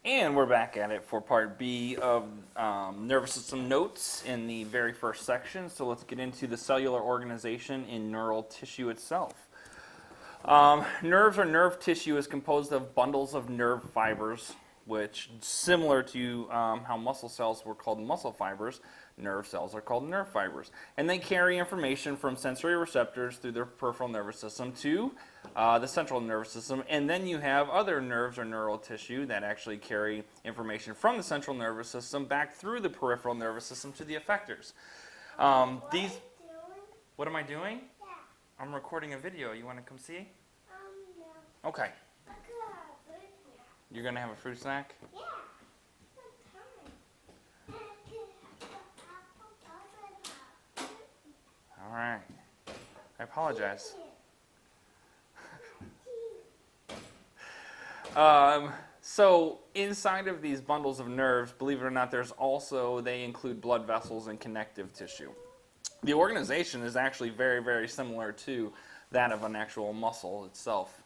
And we're back at it for part B of nervous system notes in the very first section. So let's get into the cellular organization in neural tissue itself. Nerves or nerve tissue is composed of bundles of nerve fibers, which, similar to how muscle cells were called muscle fibers, nerve cells are called nerve fibers. And they carry information from sensory receptors through their peripheral nervous system to the central nervous system. And then you have other nerves or neural tissue that actually carry information from the central nervous system back through the peripheral nervous system to the effectors. What am I doing? Yeah. I'm recording a video. You want to come see? No. Okay. I could have a fruit snack. You're going to have a fruit snack? Yeah. What time? I could have apple pie. All right. I apologize. So inside of these bundles of nerves, believe it or not, they include blood vessels and connective tissue. The organization is actually very, very similar to that of an actual muscle itself.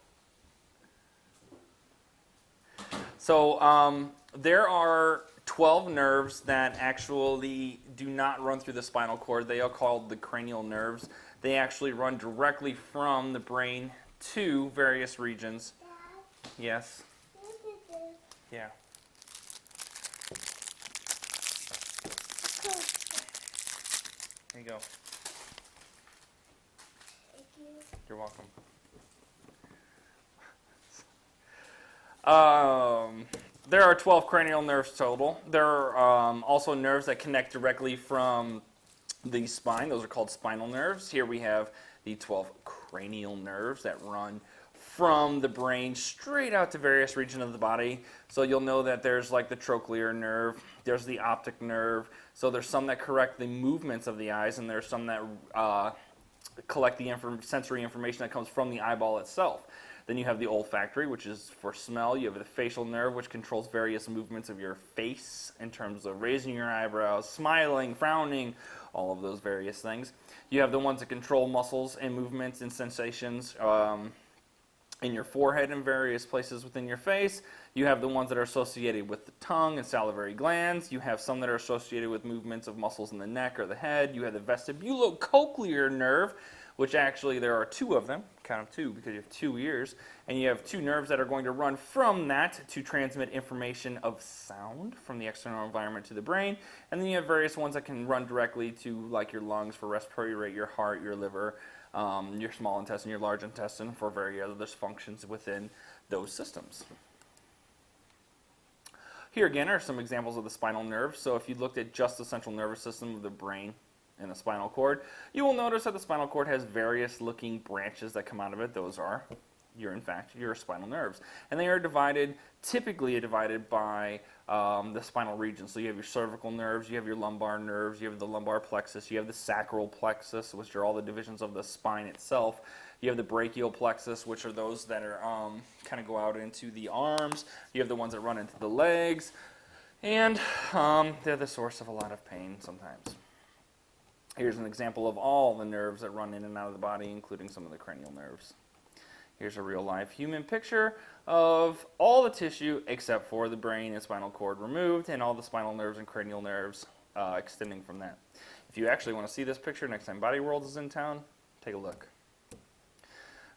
So there are 12 nerves that actually do not run through the spinal cord. They are called the cranial nerves. They actually run directly from the brain to various regions. Dad, Yes? look at this. Yeah. There you go. Thank you. You're welcome. There are 12 cranial nerves total. There are also nerves that connect directly from the spine. Those are called spinal nerves. Here we have the 12 cranial nerves that run from the brain straight out to various regions of the body. So you'll know that there's like the trochlear nerve, there's the optic nerve. So there's some that correct the movements of the eyes, and there's some that collect the sensory information that comes from the eyeball itself. Then you have the olfactory, which is for smell. You have the facial nerve, which controls various movements of your face in terms of raising your eyebrows, smiling, frowning, all of those various things. You have the ones that control muscles and movements and sensations in your forehead and various places within your face. You have the ones that are associated with the tongue and salivary glands. You have some that are associated with movements of muscles in the neck or the head. You have the vestibulocochlear nerve, which actually there are two of them. Count them two because you have two ears. And you have two nerves that are going to run from that to transmit information of sound from the external environment to the brain. And then you have various ones that can run directly to like your lungs for respiratory rate, your heart, your liver, your small intestine, your large intestine for various other functions within those systems. Here again are some examples of the spinal nerves. So if you looked at just the central nervous system of the brain and the spinal cord, you will notice that the spinal cord has various looking branches that come out of it. Those are in fact your spinal nerves. And they are typically divided by the spinal region. So you have your cervical nerves, you have your lumbar nerves, you have the lumbar plexus, you have the sacral plexus, which are all the divisions of the spine itself. You have the brachial plexus, which are those that are kind of go out into the arms. You have the ones that run into the legs. And they're the source of a lot of pain sometimes. Here's an example of all the nerves that run in and out of the body, including some of the cranial nerves. Here's a real-life human picture of all the tissue except for the brain and spinal cord removed, and all the spinal nerves and cranial nerves extending from that. If you actually want to see this picture next time Body World is in town, take a look.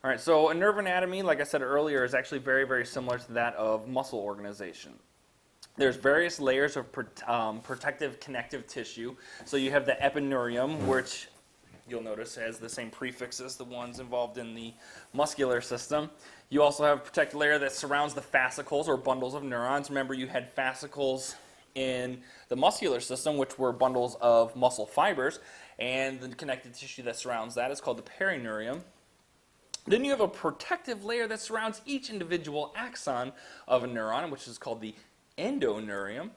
All right, so a nerve anatomy, like I said earlier, is actually very, very similar to that of muscle organization. There's various layers of protective connective tissue. So you have the epineurium, which you'll notice has the same prefix as the ones involved in the muscular system. You also have a protective layer that surrounds the fascicles or bundles of neurons. Remember, you had fascicles in the muscular system, which were bundles of muscle fibers, and the connective tissue that surrounds that is called the perineurium. Then you have a protective layer that surrounds each individual axon of a neuron, which is called the endoneurium.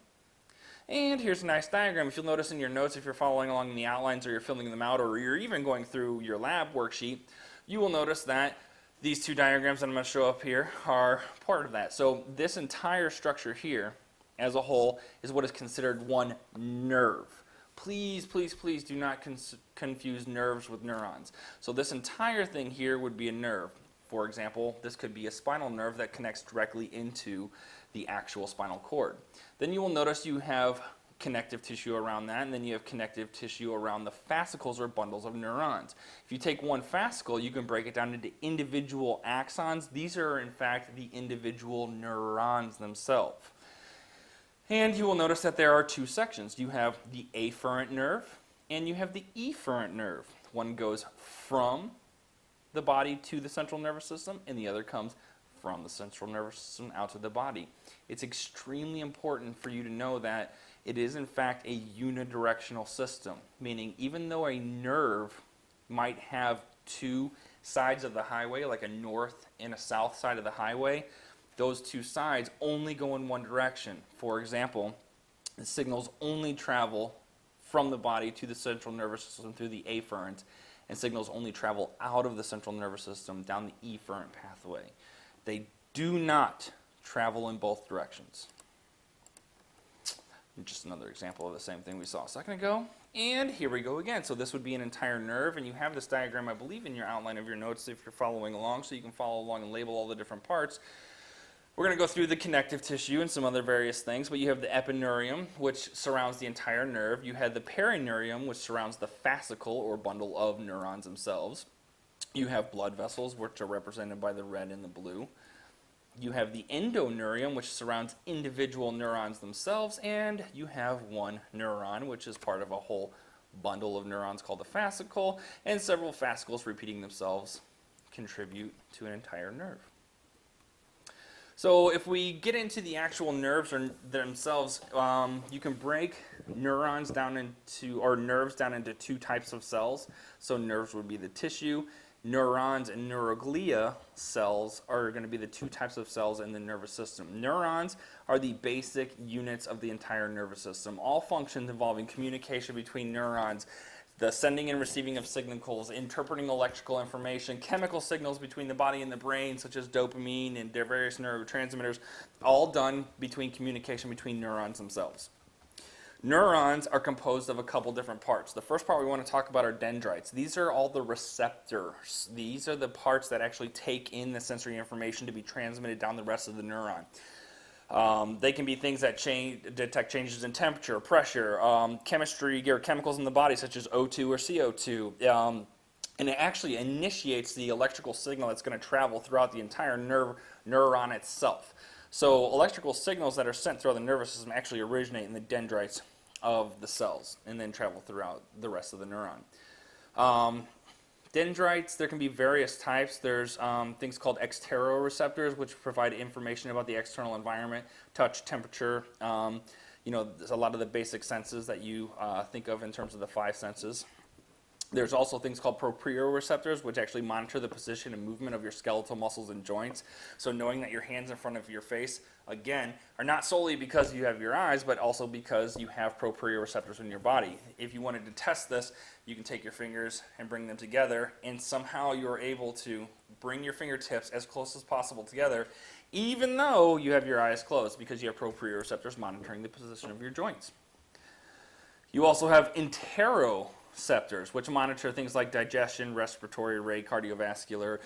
And here's a nice diagram. If you'll notice in your notes, if you're following along in the outlines or you're filling them out or you're even going through your lab worksheet, you will notice that these two diagrams that I'm going to show up here are part of that. So this entire structure here as a whole is what is considered one nerve. Please, please, please do not confuse nerves with neurons. So this entire thing here would be a nerve. For example, this could be a spinal nerve that connects directly into the actual spinal cord. Then you will notice you have connective tissue around that, and then you have connective tissue around the fascicles or bundles of neurons. If you take one fascicle, you can break it down into individual axons. These are, in fact, the individual neurons themselves. And you will notice that there are two sections. You have the afferent nerve, and you have the efferent nerve. One goes from the body to the central nervous system, and the other comes from the central nervous system out to the body. It's extremely important for you to know that it is in fact a unidirectional system, meaning even though a nerve might have two sides of the highway, like a north and a south side of the highway, those two sides only go in one direction. For example, the signals only travel from the body to the central nervous system through the afferent, and signals only travel out of the central nervous system down the efferent pathway. They do not travel in both directions. Just another example of the same thing we saw a second ago. And here we go again. So this would be an entire nerve, and you have this diagram, I believe, in your outline of your notes if you're following along, so you can follow along and label all the different parts. We're going to go through the connective tissue and some other various things, but you have the epineurium, which surrounds the entire nerve. You have the perineurium, which surrounds the fascicle or bundle of neurons themselves. You have blood vessels, which are represented by the red and the blue. You have the endoneurium, which surrounds individual neurons themselves, and you have one neuron, which is part of a whole bundle of neurons called the fascicle, and several fascicles repeating themselves contribute to an entire nerve. So if we get into the actual nerves themselves, you can break neurons down into, or nerves down into two types of cells. So nerves would be the tissue. Neurons and neuroglia cells are going to be the two types of cells in the nervous system. Neurons are the basic units of the entire nervous system. All functions involving communication between neurons, the sending and receiving of signals, interpreting electrical information, chemical signals between the body and the brain, such as dopamine and their various neurotransmitters, all done between communication between neurons themselves. Neurons are composed of a couple different parts. The first part we want to talk about are dendrites. These are all the receptors. These are the parts that actually take in the sensory information to be transmitted down the rest of the neuron. They can be things that detect changes in temperature, pressure, chemistry, or chemicals in the body such as O2 or CO2. And it actually initiates the electrical signal that's going to travel throughout the entire neuron itself. So electrical signals that are sent throughout the nervous system actually originate in the dendrites of the cells and then travel throughout the rest of the neuron. Dendrites, there can be various types. There's things called exteroreceptors, which provide information about the external environment, touch, temperature, there's a lot of the basic senses that you think of in terms of the five senses. There's also things called proprioreceptors, which actually monitor the position and movement of your skeletal muscles and joints. So knowing that your hands in front of your face, again, are not solely because you have your eyes, but also because you have proprioreceptors in your body. If you wanted to test this, you can take your fingers and bring them together, and somehow you're able to bring your fingertips as close as possible together, even though you have your eyes closed, because you have proprioreceptors monitoring the position of your joints. You also have interoceptors, which monitor things like digestion, respiratory rate, cardiovascular,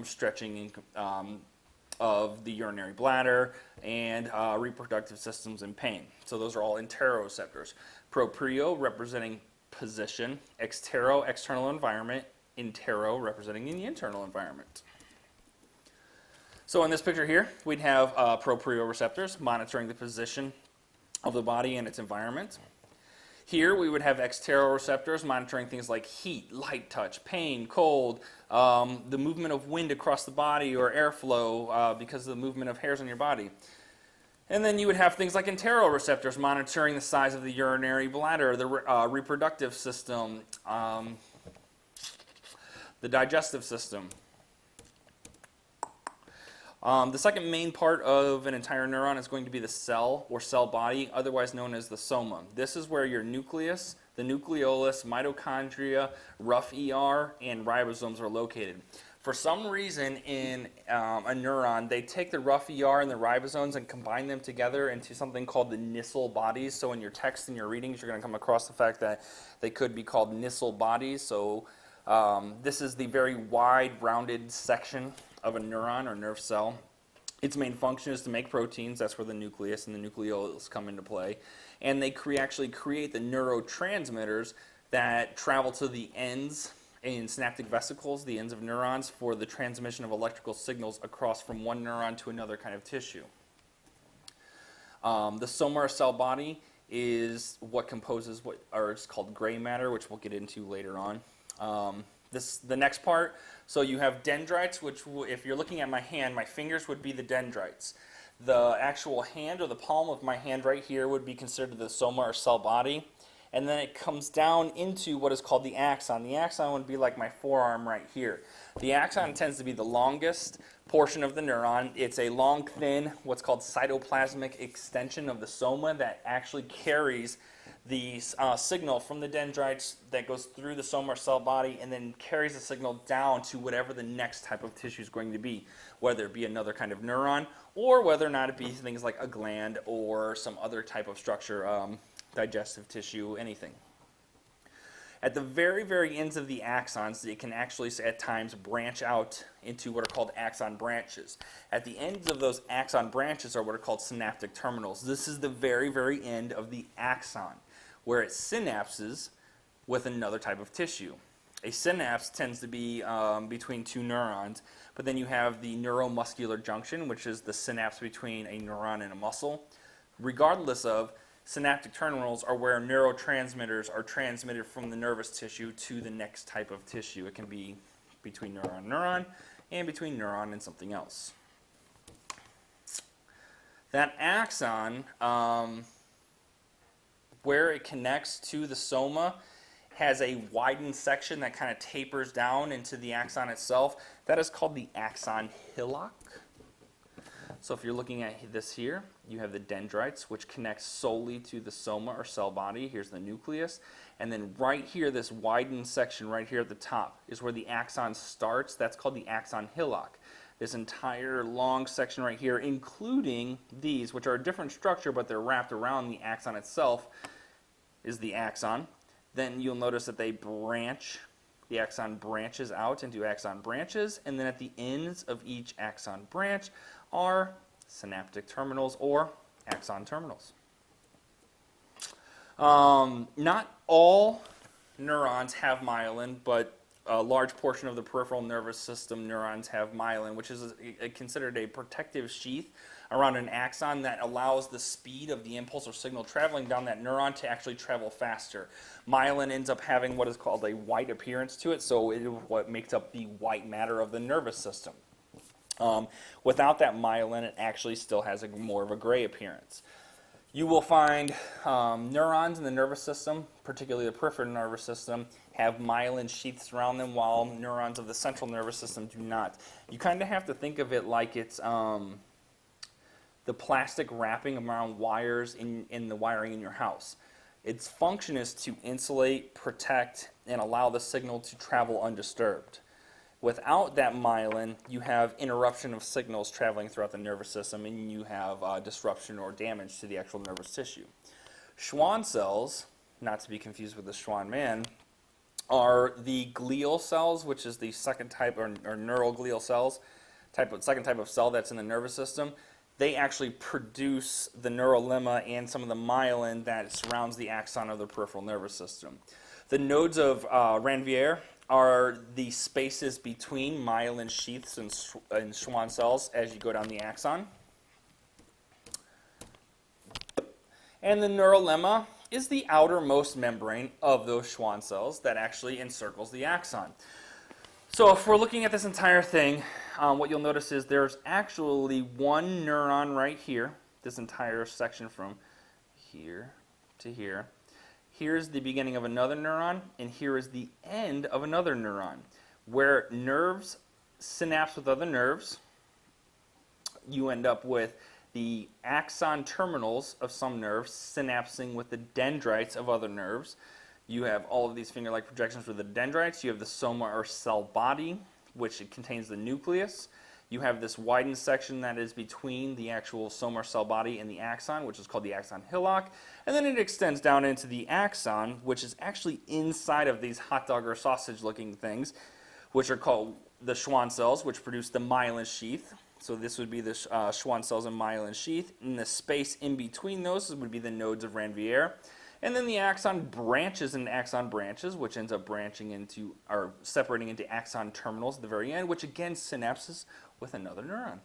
stretching of the urinary bladder, and reproductive systems and pain. So those are all interoceptors. Proprio representing position, extero, external environment, intero representing the internal environment. So in this picture here, we'd have proprioreceptors monitoring the position of the body and its environment. Here we would have exteroreceptors monitoring things like heat, light touch, pain, cold, the movement of wind across the body or airflow because of the movement of hairs on your body. And then you would have things like interoreceptors monitoring the size of the urinary bladder, the reproductive system, the digestive system. The second main part of an entire neuron is going to be the cell or cell body, otherwise known as the soma. This is where your nucleus, the nucleolus, mitochondria, rough ER, and ribosomes are located. For some reason in a neuron, they take the rough ER and the ribosomes and combine them together into something called the Nissl bodies. So in your text and your readings, you're going to come across the fact that they could be called Nissl bodies. So this is the very wide, rounded section of a neuron or nerve cell. Its main function is to make proteins. That's where the nucleus and the nucleolus come into play. And they actually create the neurotransmitters that travel to the ends in synaptic vesicles, the ends of neurons, for the transmission of electrical signals across from one neuron to another kind of tissue. The soma or cell body is what composes what is called gray matter, which we'll get into later on. The next part, so you have dendrites, which if you're looking at my hand, my fingers would be the dendrites. The actual hand or the palm of my hand right here would be considered the soma or cell body. And then it comes down into what is called the axon. The axon would be like my forearm right here. The axon tends to be the longest portion of the neuron. It's a long, thin, what's called cytoplasmic extension of the soma that actually carries the signal from the dendrites that goes through the soma or cell body and then carries the signal down to whatever the next type of tissue is going to be, whether it be another kind of neuron or whether or not it be things like a gland or some other type of structure, digestive tissue, anything. At the very, very ends of the axons, it can actually at times branch out into what are called axon branches. At the ends of those axon branches are what are called synaptic terminals. This is the very, very end of the axon, where it synapses with another type of tissue. A synapse tends to be between two neurons, but then you have the neuromuscular junction, which is the synapse between a neuron and a muscle. Regardless of, synaptic terminals are where neurotransmitters are transmitted from the nervous tissue to the next type of tissue. It can be between neuron and neuron, and between neuron and something else. That axon, where it connects to the soma, has a widened section that kind of tapers down into the axon itself. That is called the axon hillock. So if you're looking at this here, you have the dendrites, which connects solely to the soma or cell body. Here's the nucleus. And then right here, this widened section right here at the top is where the axon starts. That's called the axon hillock. This entire long section right here, including these, which are a different structure, but they're wrapped around the axon itself, is the axon. Then you'll notice that they branch. The axon branches out into axon branches, and then at the ends of each axon branch are synaptic terminals or axon terminals. Not all neurons have myelin, but a large portion of the peripheral nervous system neurons have myelin, which is considered a protective sheath around an axon that allows the speed of the impulse or signal traveling down that neuron to actually travel faster. Myelin ends up having what is called a white appearance to it, so it is what makes up the white matter of the nervous system. Without that myelin, it actually still has more of a gray appearance. You will find neurons in the nervous system, particularly the peripheral nervous system, have myelin sheaths around them, while neurons of the central nervous system do not. You kind of have to think of it like it's the plastic wrapping around wires in the wiring in your house. Its function is to insulate, protect, and allow the signal to travel undisturbed. Without that myelin, you have interruption of signals traveling throughout the nervous system, and you have disruption or damage to the actual nervous tissue. Schwann cells, not to be confused with the Schwann man, are the glial cells, which is the second type, or neural glial cells, second type of cell that's in the nervous system. They actually produce the neurolemma and some of the myelin that surrounds the axon of the peripheral nervous system. The nodes of Ranvier are the spaces between myelin sheaths and Schwann cells as you go down the axon. And the neurolemma is the outermost membrane of those Schwann cells that actually encircles the axon. So if we're looking at this entire thing, what you'll notice is there's actually one neuron right here, this entire section from here to here. Here's the beginning of another neuron, and here is the end of another neuron. Where nerves synapse with other nerves, you end up with the axon terminals of some nerves synapsing with the dendrites of other nerves. You have all of these finger-like projections for the dendrites. You have the soma or cell body, which contains the nucleus. You have this widened section that is between the actual soma or cell body and the axon, which is called the axon hillock. And then it extends down into the axon, which is actually inside of these hot dog or sausage looking things, which are called the Schwann cells, which produce the myelin sheath. So this would be the Schwann cells and myelin sheath. And the space in between those would be the nodes of Ranvier. And then the axon branches into axon branches, which ends up branching into, or separating into axon terminals at the very end, which again synapses with another neuron.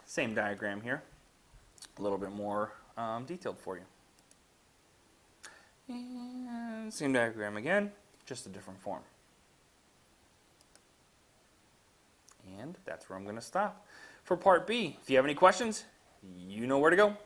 Same diagram here, a little bit more detailed for you. And same diagram again, just a different form. And that's where I'm going to stop for part B. If you have any questions, you know where to go.